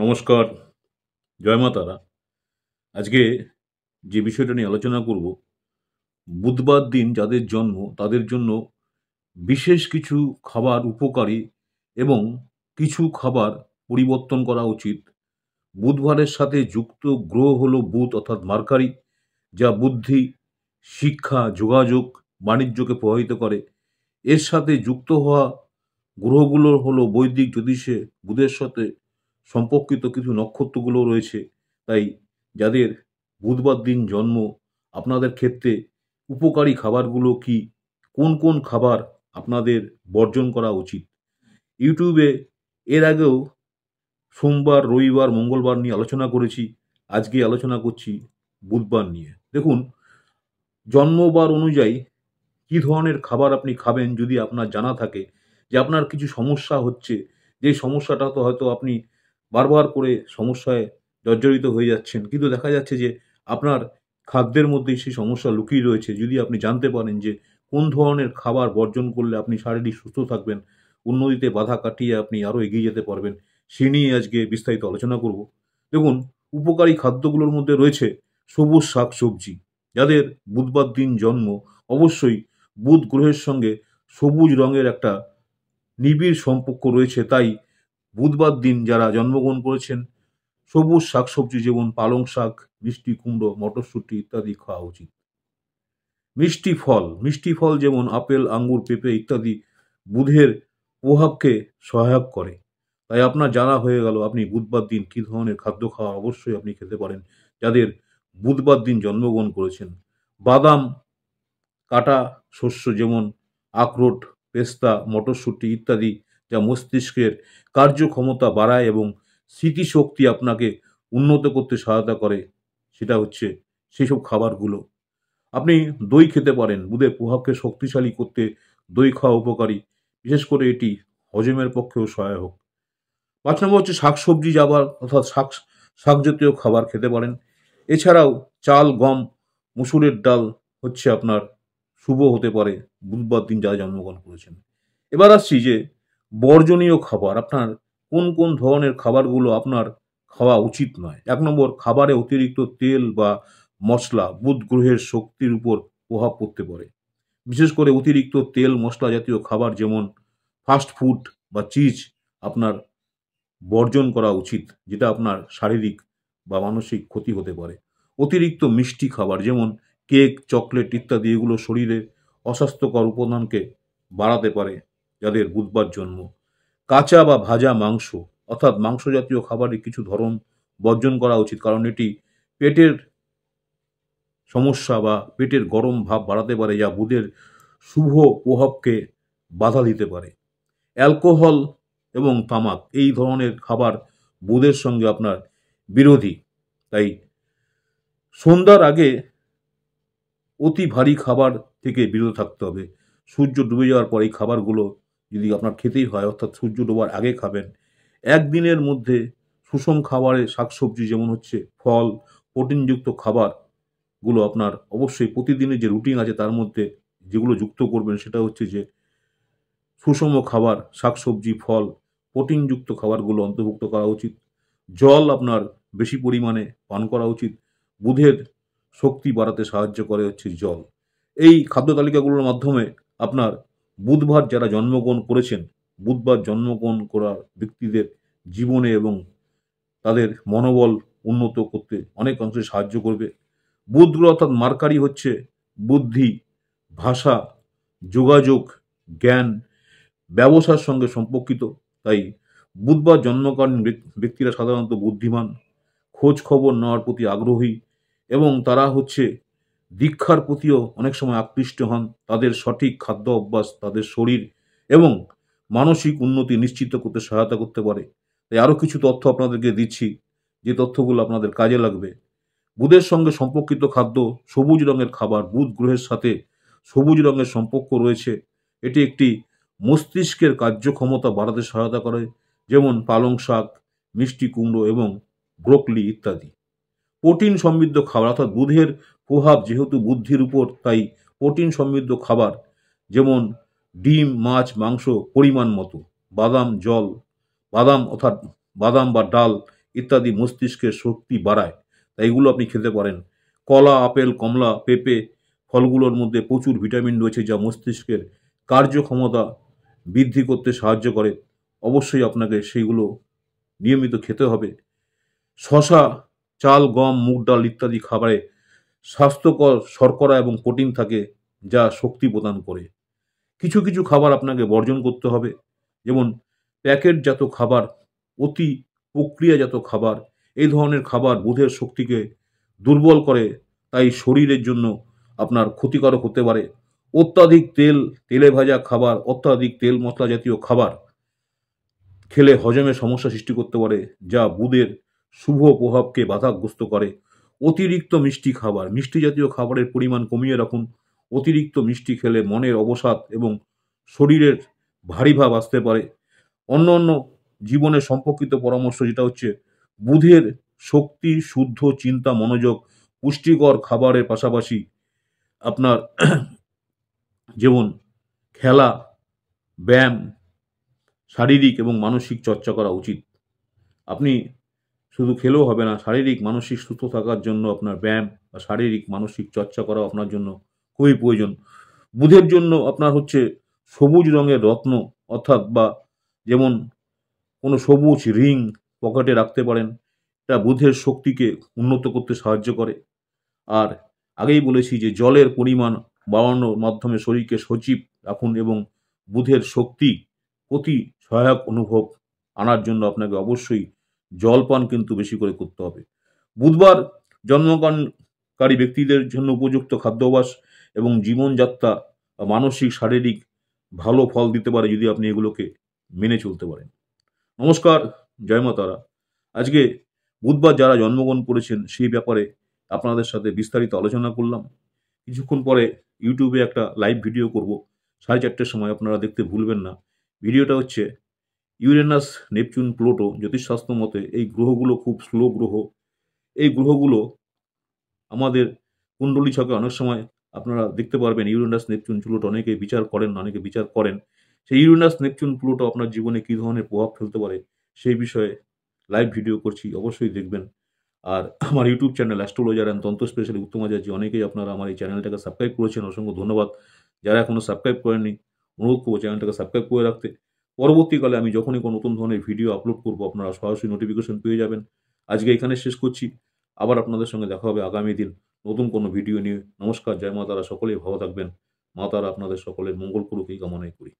নমস্কার, জয় মা তারা। আজকে যে বিষয়টা নিয়ে আলোচনা করব, বুধবার দিন যাদের জন্ম তাদের জন্য বিশেষ কিছু খাবার উপকারী এবং কিছু খাবার পরিবর্তন করা উচিত। বুধবারের সাথে যুক্ত গ্রহ হলো বুধ অর্থাৎ মার্কারি, যা বুদ্ধি, শিক্ষা, যোগাযোগ, বাণিজ্যকে প্রভাবিত করে। এর সাথে যুক্ত হওয়া গ্রহগুলো হলো বৈদিক জ্যোতিষে বুধের সাথে সম্পর্কিত কিছু নক্ষত্রগুলো রয়েছে। তাই যাদের বুধবার দিন জন্ম, আপনাদের ক্ষেত্রে উপকারী খাবারগুলো কি, কোন কোন খাবার আপনাদের বর্জন করা উচিত। ইউটিউবে এর আগেও সোমবার, রবিবার, মঙ্গলবার নিয়ে আলোচনা করেছি। আজকে আলোচনা করছি বুধবার নিয়ে। দেখুন, জন্মবার অনুযায়ী কী ধরনের খাবার আপনি খাবেন যদি আপনার জানা থাকে যে আপনার কিছু সমস্যা হচ্ছে, যে সমস্যাটা তো হয়তো আপনি বারবার করে সমস্যায় জর্জরিত হয়ে যাচ্ছেন, কিন্তু দেখা যাচ্ছে যে আপনার খাদ্যের মধ্যেই সেই সমস্যা লুকিয়ে রয়েছে। যদি আপনি জানতে পারেন যে কোন ধরনের খাবার বর্জন করলে আপনি শারীরিক সুস্থ থাকবেন, উন্নতিতে বাধা কাটিয়ে আপনি আরও এগিয়ে যেতে পারবেন, সে নিয়ে আজকে বিস্তারিত আলোচনা করব। দেখুন, উপকারী খাদ্যগুলোর মধ্যে রয়েছে সবুজ শাকসবজি। যাদের বুধবার দিন জন্ম, অবশ্যই বুধ গ্রহের সঙ্গে সবুজ রঙের একটা নিবিড় সম্পর্ক রয়েছে। তাই বুধবার দিন যারা জন্মগ্রহণ করেছেন, সবুজ শাকসবজি যেমন পালং শাক, মিষ্টি কুমড়ো, মটরশুঁটি ইত্যাদি খাওয়া উচিত। মিষ্টি ফল যেমন আপেল, আঙ্গুর, পেঁপে ইত্যাদি বুধের প্রভাবকে সহায়ক করে। তাই আপনার জানা হয়ে গেল আপনি বুধবার দিন কী ধরনের খাদ্য খাওয়া অবশ্যই আপনি খেতে পারেন যাদের বুধবার দিন জন্মগ্রহণ করেছেন। বাদাম, কাটা শস্য যেমন আখরোট, পেস্তা, মটরশুঁটি ইত্যাদি, যা মস্তিষ্কের কার্যক্ষমতা বাড়ায় এবং স্মৃতিশক্তি আপনাকে উন্নত করতে সহায়তা করে, সেটা হচ্ছে সেসব খাবারগুলো। আপনি দই খেতে পারেন। বুধের প্রভাবকে শক্তিশালী করতে দই খাওয়া উপকারী, বিশেষ করে এটি হজমের পক্ষেও সহায়ক। ৫ নম্বর হচ্ছে শাকসবজি যাবার অর্থাৎ শাক জাতীয় খাবার খেতে পারেন। এছাড়াও চাল, গম, মসুরের ডাল হচ্ছে আপনার শুভ হতে পারে বুধবার দিন যারা জন্মগ্রহণ করেছেন। এবার আসছি যে বর্জনীয় খাবার, আপনার কোন কোন ধরনের খাবারগুলো আপনার খাওয়া উচিত নয়। ১ নম্বর, খাবারে অতিরিক্ত তেল বা মশলা বুধ গ্রহের শক্তির উপর প্রভাব পড়তে পারে। বিশেষ করে অতিরিক্ত তেল মশলা জাতীয় খাবার যেমন ফাস্ট ফুড বা চিজ আপনার বর্জন করা উচিত, যেটা আপনার শারীরিক বা মানসিক ক্ষতি হতে পারে। অতিরিক্ত মিষ্টি খাবার যেমন কেক, চকলেট ইত্যাদি এগুলো শরীরে অস্বাস্থ্যকর উপাদানকে বাড়াতে পারে যাদের বুধবার জন্ম। কাঁচা বা ভাজা মাংস অর্থাৎ মাংস জাতীয় খাবারের কিছু ধরন বর্জন করা উচিত, কারণ এটি পেটের সমস্যা বা পেটের গরম ভাব বাড়াতে পারে, যা বুধের শুভ প্রভাবকে বাধা দিতে পারে। অ্যালকোহল এবং তামাক এই ধরনের খাবার বুধের সঙ্গে আপনার বিরোধী। তাই সন্ধ্যার আগে অতি ভারী খাবার থেকে বিরত থাকতে হবে। সূর্য ডুবে যাওয়ার পর এই খাবারগুলো যদি আপনার খেতেই হয়, অর্থাৎ সূর্য ডোবার আগে খাবেন। একদিনের মধ্যে সুষম খাবারে শাকসবজি যেমন হচ্ছে ফল, প্রোটিনযুক্ত খাবারগুলো আপনার অবশ্যই প্রতিদিনের যে রুটিন আছে তার মধ্যে যেগুলো যুক্ত করবেন সেটা হচ্ছে যে সুষম খাবার, শাকসবজি, ফল, প্রোটিনযুক্ত খাবারগুলো অন্তর্ভুক্ত করা উচিত। জল আপনার বেশি পরিমাণে পান করা উচিত। বুধের শক্তি বাড়াতে সাহায্য করে হচ্ছে জল। এই খাদ্য তালিকাগুলোর মাধ্যমে আপনার বুধবার যারা জন্মগ্রহণ করেছেন, বুধবার জন্মগ্রহণ করা ব্যক্তিদের জীবনে এবং তাদের মনোবল উন্নত করতে অনেক অংশে সাহায্য করবে। বুধ গ্রহ অর্থাৎ মার্কারি হচ্ছে বুদ্ধি, ভাষা, যোগাযোগ, জ্ঞান, ব্যবসার সঙ্গে সম্পর্কিত। তাই বুধবার জন্মকালীন ব্যক্তিরা সাধারণত বুদ্ধিমান, খোঁজ খবর নেওয়ার প্রতি আগ্রহী এবং তারা হচ্ছে দীক্ষার প্রতিও অনেক সময় আকৃষ্ট হন। তাদের সঠিক খাদ্য অভ্যাস তাদের শরীর এবং মানসিক উন্নতি নিশ্চিত করতে সহায়তা করতে পারে। তাই আরও কিছু তথ্য আপনাদেরকে দিচ্ছি, যে তথ্যগুলো আপনাদের কাজে লাগবে। বুধের সঙ্গে সম্পর্কিত খাদ্য সবুজ রঙের খাবার। বুধ গ্রহের সাথে সবুজ রঙের সম্পর্ক রয়েছে। এটি একটি মস্তিষ্কের কার্যক্ষমতা বাড়াতে সহায়তা করে, যেমন পালং শাক, মিষ্টি কুমড়ো এবং ব্রোকলি ইত্যাদি। প্রোটিন সমৃদ্ধ খাবার অর্থাৎ বুধের প্রভাব যেহেতু বুদ্ধির উপর, তাই প্রোটিন সমৃদ্ধ খাবার যেমন ডিম, মাছ, মাংস পরিমাণ মতো, বাদাম অর্থাৎ বাদাম বা ডাল ইত্যাদি মস্তিষ্কের শক্তি বাড়ায়, তাই এগুলো আপনি খেতে পারেন। কলা, আপেল, কমলা, পেঁপে ফলগুলোর মধ্যে প্রচুর ভিটামিন রয়েছে, যা মস্তিষ্কের কার্যক্ষমতা বৃদ্ধি করতে সাহায্য করে। অবশ্যই আপনাকে সেইগুলো নিয়মিত খেতে হবে। শশা, চাল, গম, মুগ ডাল ইত্যাদি খাবারে স্বাস্থ্যকর শর্করা এবং প্রোটিন থাকে, যা শক্তি প্রদান করে। কিছু কিছু খাবার আপনাকে বর্জন করতে হবে, যেমন প্যাকেটজাত খাবার, অতি প্রক্রিয়াজাত খাবার। এই ধরনের খাবার বুধের শক্তিকে দুর্বল করে, তাই শরীরের জন্য আপনার ক্ষতিকারক হতে পারে। অত্যাধিক তেল, তেলে ভাজা খাবার, অত্যাধিক তেল মশলা জাতীয় খাবার খেলে হজমে সমস্যা সৃষ্টি করতে পারে, যা বুধের শুভ প্রভাবকে বাধাগ্রস্ত করে। অতিরিক্ত মিষ্টি খাবার, মিষ্টি জাতীয় খাবারের পরিমাণ কমিয়ে রাখুন। অতিরিক্ত মিষ্টি খেলে মনের অবসাদ এবং শরীরের ভারী ভাব আসতে পারে। অন্য অন্য জীবনে সম্পর্কিত পরামর্শ, যেটা হচ্ছে বুধের শক্তি, শুদ্ধ চিন্তা, মনোযোগ, পুষ্টিকর খাবারের পাশাপাশি আপনার যেমন খেলা, ব্যায়াম, শারীরিক এবং মানসিক চর্চা করা উচিত। আপনি শুধু খেলেও হবে না, শারীরিক মানসিক সুস্থ থাকার জন্য আপনার ব্যায়াম বা শারীরিক মানসিক চর্চা করা আপনার জন্য খুবই প্রয়োজন। বুধের জন্য আপনার হচ্ছে সবুজ রঙের রত্ন, অর্থাৎ বা যেমন কোনো সবুজ রিং পকেটে রাখতে পারেন। এটা বুধের শক্তিকে উন্নত করতে সাহায্য করে। আর আগেই বলেছি যে জলের পরিমাণ বাড়ানোর মাধ্যমে শরীরকে সজীব রাখুন এবং বুধের শক্তি প্রতি সহায়ক অনুভব আনার জন্য আপনাকে অবশ্যই জলপান কিন্তু বেশি করে করতে হবে। বুধবার জন্মগ্রহণকারী ব্যক্তিদের জন্য উপযুক্ত খাদ্যাভ্যাস এবং জীবনযাত্রা মানসিক শারীরিক ভালো ফল দিতে পারে, যদি আপনি এগুলোকে মেনে চলতে পারেন। নমস্কার, জয় মা তারা। আজকে বুধবার যারা জন্মগ্রহণ করেছেন সেই ব্যাপারে আপনাদের সাথে বিস্তারিত আলোচনা করলাম। কিছুক্ষণ পরে ইউটিউবে একটা লাইভ ভিডিও করব 4:30টার সময়, আপনারা দেখতে ভুলবেন না। ভিডিওটা হচ্ছে ইউরেনাস, নেপচুন, প্লুটো। জ্যোতিষশাস্ত্র মতে এই গ্রহগুলো খুব স্লো গ্রহ। এই গ্রহগুলো আমাদের কুণ্ডলী ছকে অনেক সময় আপনারা দেখতে পারবেন ইউরেনাস, নেপচুন, প্লুটো অনেকে বিচার করেন না, অনেকে বিচার করেন। সেই ইউরেনাস, নেপচুন, প্লুটো আপনার জীবনে কী ধরনের প্রভাব ফেলতে পারে সেই বিষয়ে লাইভ ভিডিও করছি, অবশ্যই দেখবেন। আর আমার ইউটিউব চ্যানেল অ্যাস্ট্রোলজার অ্যান্ড তন্ত্র স্পেশালি উত্তম আচার্য, অনেকেই আপনারা আমার এই চ্যানেলটাকে সাবস্ক্রাইব করেছেন, অসংখ্য ধন্যবাদ। যারা এখনও সাবস্ক্রাইব করেননি, অনুরোধ করবো চ্যানেলটাকে সাবস্ক্রাইব করে রাখতে। পরবর্তীকালে আমি যখনই কোনো নতুন ধরনের ভিডিও আপলোড করবো, আপনারা সরাসরি নোটিফিকেশন পেয়ে যাবেন। আজকে এখানে শেষ করছি, আবার আপনাদের সঙ্গে দেখা হবে আগামী দিন নতুন কোনো ভিডিও নিয়ে। নমস্কার, জয় মা তারা। সকলেই ভালো থাকবেন। মা তারা আপনাদের সকলের মঙ্গল করুক এই কামনাই করি।